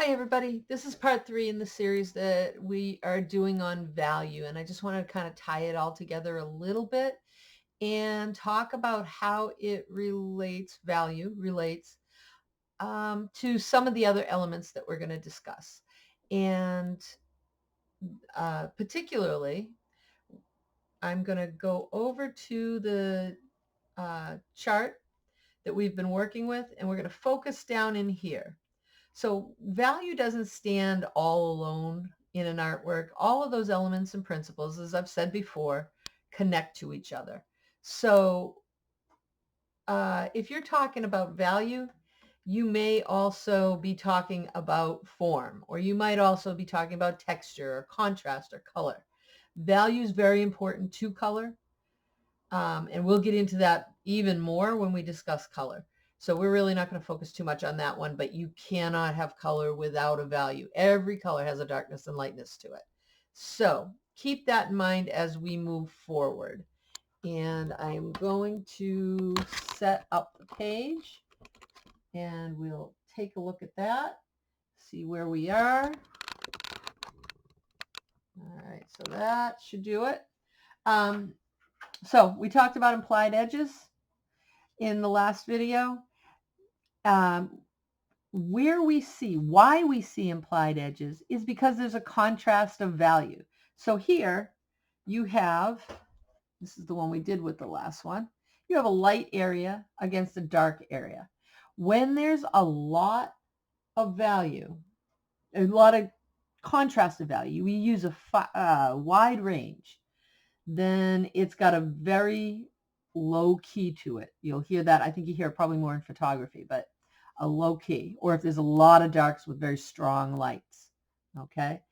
Hi, everybody. This is part 3 in the series that we are doing on value. And I just want to kind of tie it all together a little bit and talk about how it value relates to some of the other elements that we're going to discuss. And particularly, I'm going to go over to the chart that we've been working with, and we're going to focus down in here. So value doesn't stand all alone in an artwork. All of those elements and principles, as I've said before, connect to each other. So if you're talking about value, you may also be talking about form, or you might also be talking about texture or contrast or color. Value is very important to color. And we'll get into that even more when we discuss color. So we're really not going to focus too much on that one, but you cannot have color without a value. Every color has a darkness and lightness to it. So keep that in mind as we move forward. And I'm going to set up the page and we'll take a look at that, see where we are. All right, so that should do it. So we talked about implied edges in the last video. Why we see implied edges is because there's a contrast of value. So here you have, this is the one we did with the last one, you have a light area against a dark area. When there's a lot of value, a lot of contrast of value, we use a wide range, then it's got a very low key to it. You'll hear that. I think you hear it probably more in photography, but a low key, or if there's a lot of darks with very strong lights. Okay.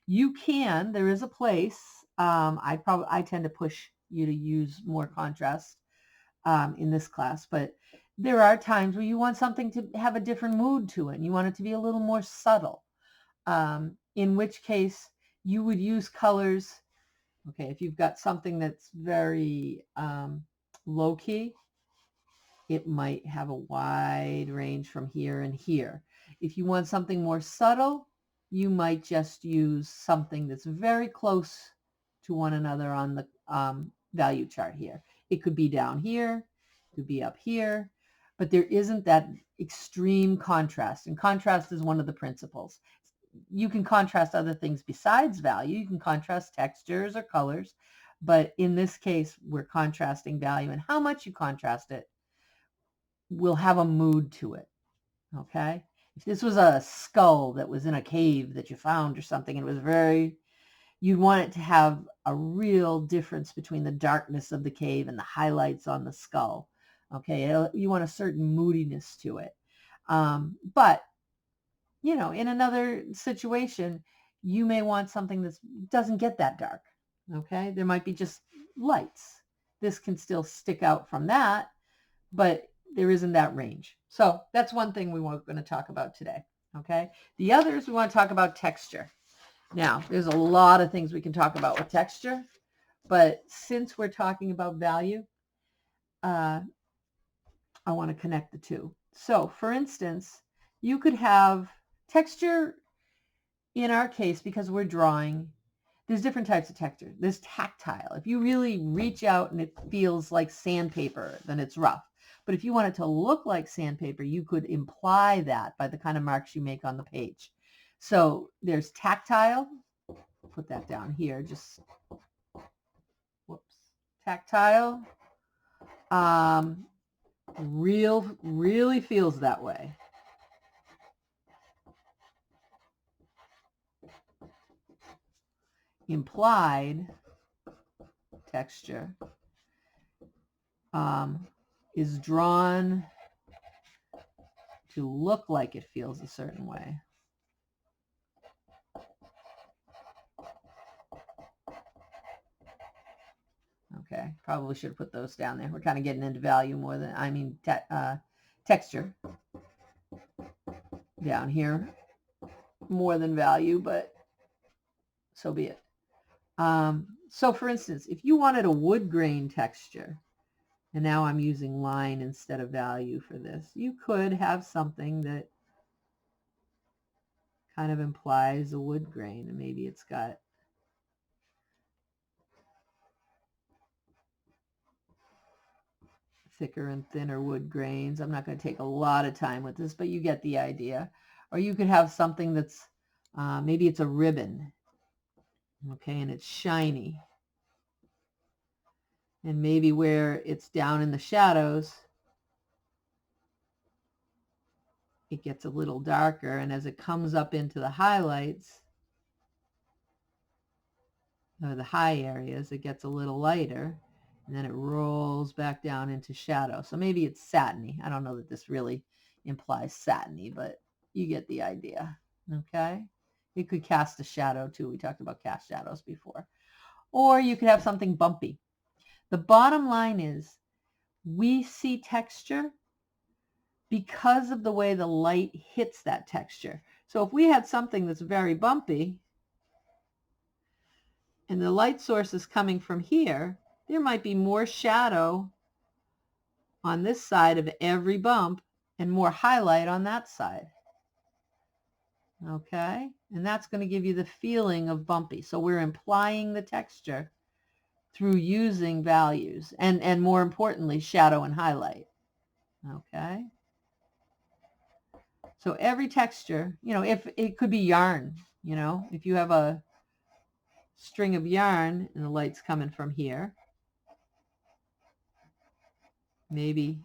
There is a place, I tend to push you to use more contrast in this class, but there are times where you want something to have a different mood to it and you want it to be a little more subtle, in which case you would use colors. Okay, if you've got something that's very low key, it might have a wide range from here and here. If you want something more subtle, you might just use something that's very close to one another on the value chart here. It could be down here, it could be up here, but there isn't that extreme contrast. And contrast is one of the principles. You can contrast other things besides value. You can contrast textures or colors, but in this case, we're contrasting value, and how much you contrast it will have a mood to it. Okay. If this was a skull that was in a cave that you found or something, and it was you'd want it to have a real difference between the darkness of the cave and the highlights on the skull. Okay. You want a certain moodiness to it. But in another situation, you may want something that doesn't get that dark. Okay. There might be just lights. This can still stick out from that, but there isn't that range. So that's one thing we were going to talk about today. Okay. The others, we want to talk about texture. Now, there's a lot of things we can talk about with texture, but since we're talking about value, I want to connect the two. So for instance, you could have texture in our case, because we're drawing, there's different types of texture. There's tactile. If you really reach out and it feels like sandpaper, then it's rough. But if you want it to look like sandpaper, you could imply that by the kind of marks you make on the page. So there's tactile. Put that down here. Just, whoops. Tactile. Really feels that way. Implied texture is drawn to look like it feels a certain way. Okay, probably should have put those down there. We're kind of getting into value more than, texture down here more than value, but so be it. So for instance, if you wanted a wood grain texture, and now I'm using line instead of value for this, you could have something that kind of implies a wood grain, and maybe it's got thicker and thinner wood grains. I'm not going to take a lot of time with this, but you get the idea. Or you could have something that's, maybe it's a ribbon, okay, and it's shiny. And maybe where it's down in the shadows, it gets a little darker, and as it comes up into the highlights, or the high areas, it gets a little lighter, and then it rolls back down into shadow. So maybe it's satiny. I don't know that this really implies satiny, but you get the idea, okay? It could cast a shadow too. We talked about cast shadows before. Or you could have something bumpy. The bottom line is we see texture because of the way the light hits that texture. So if we had something that's very bumpy and the light source is coming from here, there might be more shadow on this side of every bump and more highlight on that side. Okay? And that's going to give you the feeling of bumpy. So we're implying the texture through using values and more importantly, shadow and highlight. Okay? So every texture, if it could be yarn, if you have a string of yarn and the light's coming from here, maybe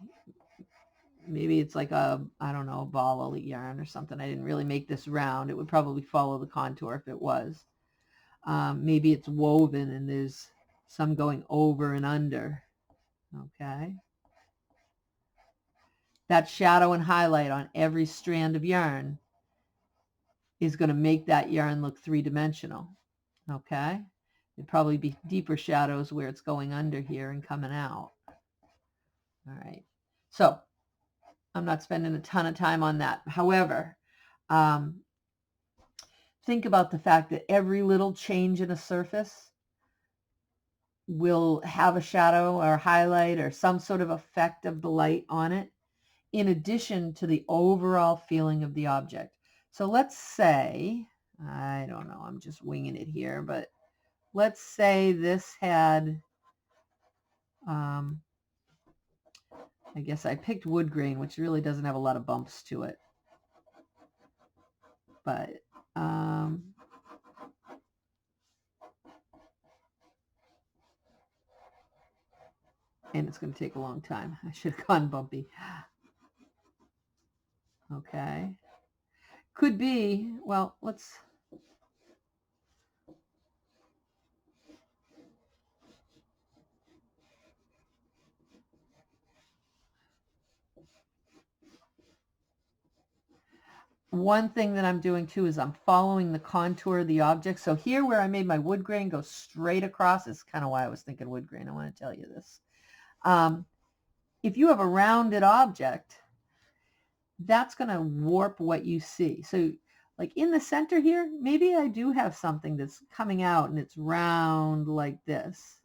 it's like a ball of yarn or something. I didn't really make this round. It would probably follow the contour if it was. Maybe it's woven and there's some going over and under. Okay. That shadow and highlight on every strand of yarn is going to make that yarn look three-dimensional. Okay. It'd probably be deeper shadows where it's going under here and coming out. All right. So I'm not spending a ton of time on that. However, think about the fact that every little change in a surface will have a shadow or a highlight or some sort of effect of the light on it, in addition to the overall feeling of the object. So let's say, I don't know, I'm just winging it here, but let's say this had, I guess I picked wood grain, which really doesn't have a lot of bumps to it. But and it's going to take a long time. I should have gone bumpy. Okay. Could be, well, let's, one thing that I'm doing too is I'm following the contour of the object. So here where I made my wood grain go straight across is kind of why I was thinking wood grain. I want to tell you this. If you have a rounded object, that's going to warp what you see. So like in the center here, maybe I do have something that's coming out and it's round like this.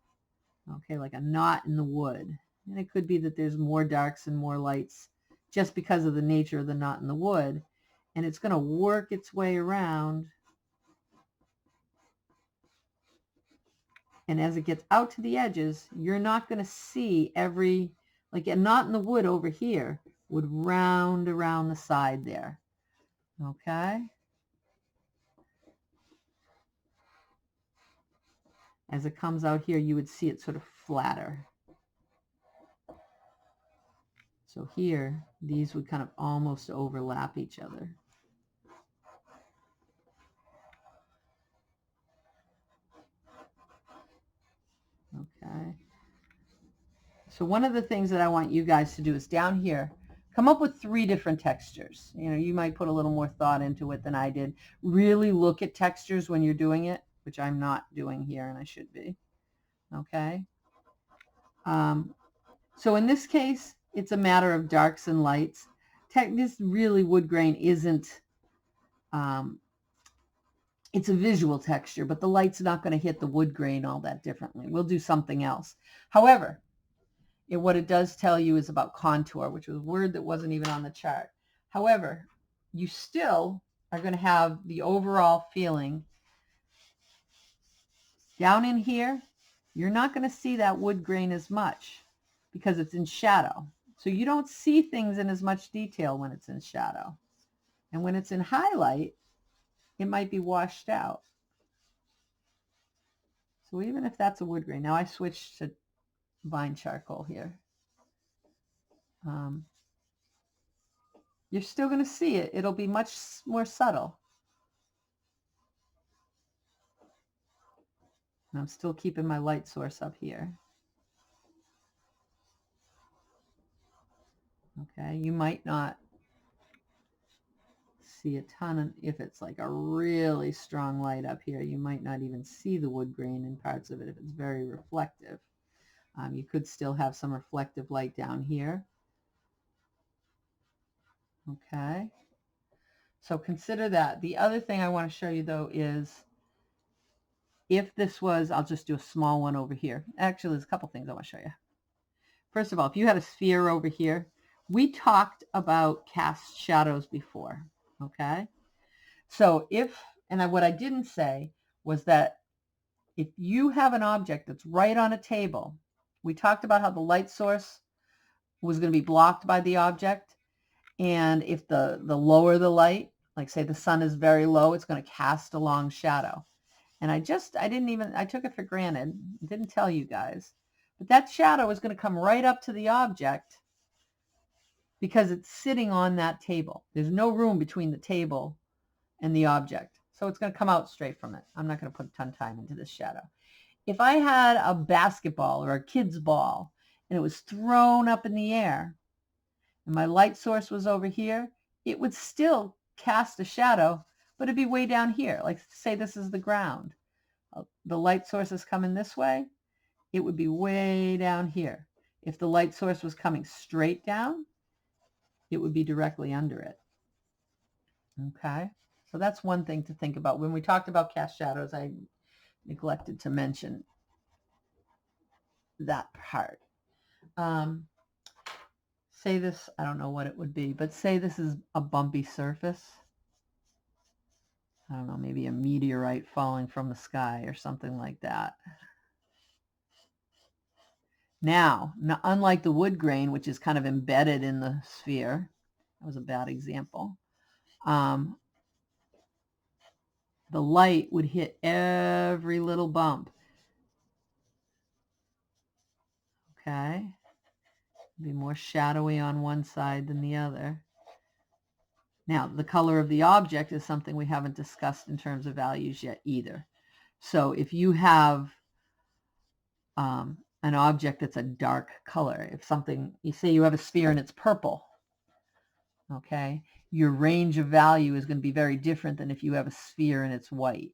Okay, like a knot in the wood. And it could be that there's more darks and more lights just because of the nature of the knot in the wood. And it's going to work its way around. And as it gets out to the edges, you're not going to see every, like a knot in the wood over here would round around the side there. Okay? As it comes out here, you would see it sort of flatter. So here, these would kind of almost overlap each other. Okay. So one of the things that I want you guys to do is down here, come up with 3 different textures. You might put a little more thought into it than I did. Really look at textures when you're doing it, which I'm not doing here and I should be. Okay. So in this case, it's a matter of darks and lights. This really wood grain isn't, it's a visual texture, but the light's not going to hit the wood grain all that differently. We'll do something else. However, what it does tell you is about contour, which was a word that wasn't even on the chart. However, you still are going to have the overall feeling. Down in here, you're not going to see that wood grain as much because it's in shadow. So you don't see things in as much detail when it's in shadow. And when it's in highlight, it might be washed out. So even if that's a wood grain, now I switched to vine charcoal here. You're still going to see it. It'll be much more subtle. And I'm still keeping my light source up here. Okay, you might not see a ton if it's like a really strong light up here. You might not even see the wood grain in parts of it if it's very reflective. You could still have some reflective light down here. Okay, so consider that. The other thing I want to show you though is if this was, I'll just do a small one over here. Actually, there's a couple things I want to show you. First of all, if you had a sphere over here, we talked about cast shadows before, okay? So what I didn't say was that if you have an object that's right on a table, we talked about how the light source was going to be blocked by the object. And if the lower the light, like say the sun is very low, it's going to cast a long shadow. And I took it for granted, didn't tell you guys, but that shadow is going to come right up to the object because it's sitting on that table. There's no room between the table and the object. So it's going to come out straight from it. I'm not going to put a ton of time into this shadow. If I had a basketball or a kid's ball and it was thrown up in the air and my light source was over here, it would still cast a shadow, but it'd be way down here. Like say this is the ground. The light source is coming this way, it would be way down here. If the light source was coming straight down, it would be directly under it. Okay, so that's one thing to think about. When we talked about cast shadows, I neglected to mention that part. Say this, I don't know what it would be, but say this is a bumpy surface. I don't know, maybe a meteorite falling from the sky or something like that. Now, unlike the wood grain, which is kind of embedded in the sphere, that was a bad example, the light would hit every little bump. Okay, be more shadowy on one side than the other. Now, the color of the object is something we haven't discussed in terms of values yet either. So if you have an object that's a dark color, if something, you say you have a sphere and it's purple, okay, your range of value is going to be very different than if you have a sphere and it's white.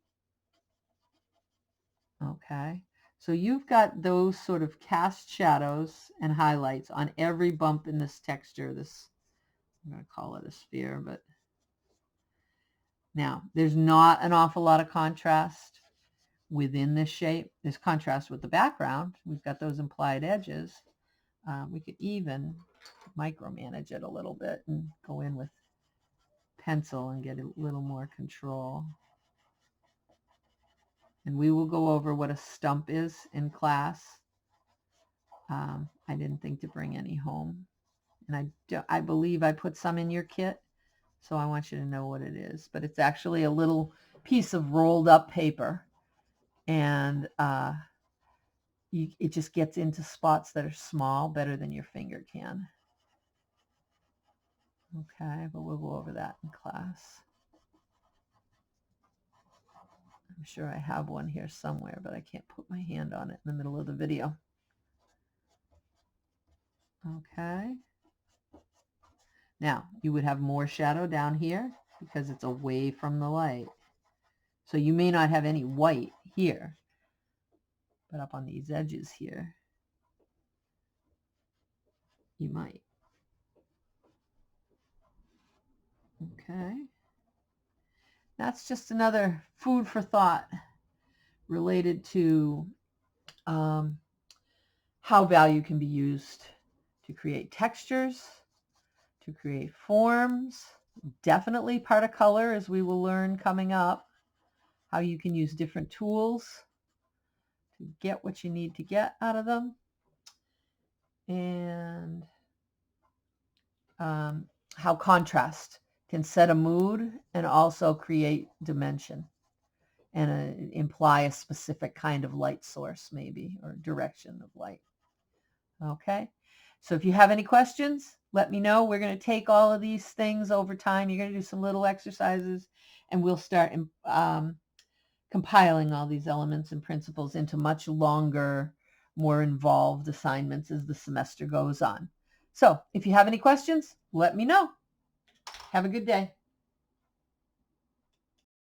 Okay, so you've got those sort of cast shadows and highlights on every bump in this texture. This, I'm going to call it a sphere, but now there's not an awful lot of contrast within this shape. There's contrast with the background. We've got those implied edges. We could even micromanage it a little bit and go in with pencil and get a little more control. And we will go over what a stump is in class. I didn't think to bring any home. And I believe I put some in your kit, so I want you to know what it is. But it's actually a little piece of rolled up paper, and it just gets into spots that are small better than your finger can. Okay, but we'll go over that in class. I'm sure I have one here somewhere, but I can't put my hand on it in the middle of the video. Okay. Now, you would have more shadow down here because it's away from the light. So you may not have any white here, but up on these edges here, you might. Okay. That's just another food for thought related to how value can be used to create textures, to create forms, Definitely part of color, as we will learn coming up, how you can use different tools to get what you need to get out of them. And how contrast can set a mood and also create dimension and imply a specific kind of light source, maybe, or direction of light. Okay. So if you have any questions, let me know. We're going to take all of these things over time. You're going to do some little exercises, and we'll start compiling all these elements and principles into much longer, more involved assignments as the semester goes on. So if you have any questions, let me know. Have a good day.